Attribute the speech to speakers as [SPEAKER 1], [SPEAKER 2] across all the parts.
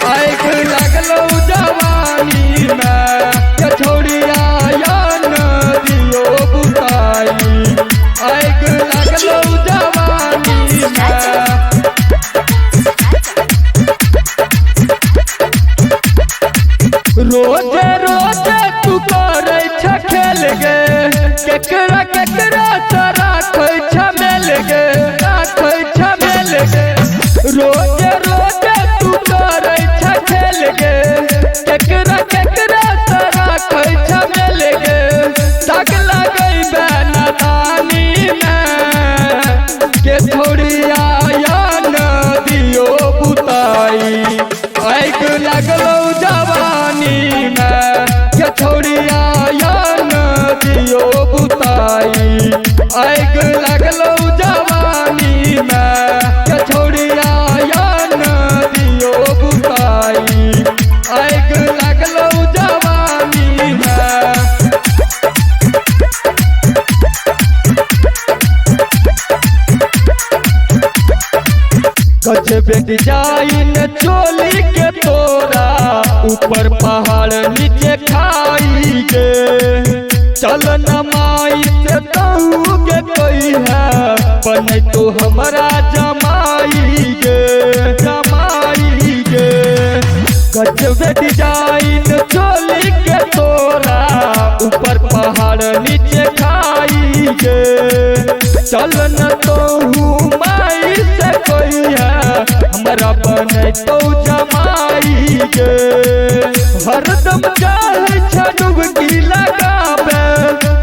[SPEAKER 1] आग लगलो जवानी में के छोड़िया या नदियो बुताई। आग लगलो जवानी में रोजे रोजे तू करे खेल गे केकरा केकरा सारा खोई छमेल गे खोई छमेल गे। रोजे रोजे तू करे खेल गे केकरा केकरा सारा खोई छमेल गे। दाग लगई बेनादानी में के छोड़िया या नदियो बुताई। आग लगलो जवानी में के छोड़िया या नदियो बुताई। आग लगलो जवानी में के छोड़िया या नदियो बुताई। आग लगलो जवानी में गजब डिजाइन चोली के तोरा ऊपर पहाड़ नीचे खाई गे। चल न माई से कहू के कोई है बने तो हमारा जमाई गे जमाई गे। गजब डिजाइन चोली के तोरा ऊपर पहाड़ नीचे खाई गे। चल न तो माई से कोई है हमारा बने तो जमाई गे। हरदम चाहे डुबकी लगावे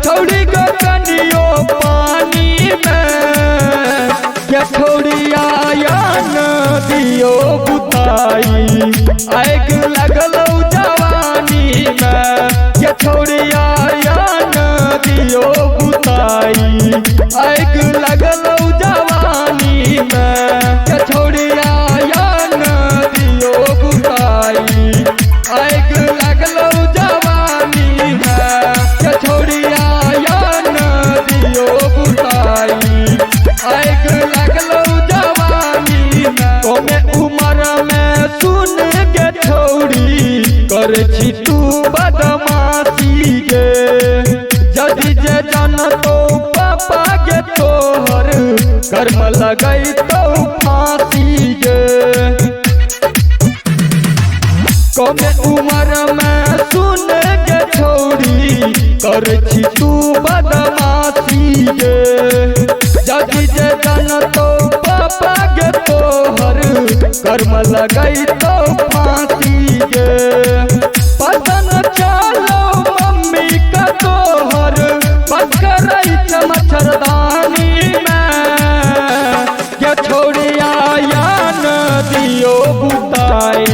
[SPEAKER 1] छोड़ी गो कनियो पानी में क्या छोड़िया या नदियो बुताई। आग लगलो जवानी में क्या छोड़िया या नदियो बुताई। आग लगलो जवानी में क्या छोड़िया या नदियो बुताई। आग लगलो जवानी में क्या छोड़िया या नदियो बुताई। आग लगलो जवानी में तोमे उम्र में सुन के छोड़ी कर छी तू बदमाशी गे। जदि जे जन तो पापा गे तोहर कर्म लगई तो फांसी गे। कमे उम्र में सुन के छोड़ी कर छी तू बदमाशी गे। जदि जे जन तो पापा गे तोहर कर्म लगई तो फांसी गे। पतन चलो मम्मी का तोहर बकरई मच्छरदानी में के छोड़िया या नदियो बुताई।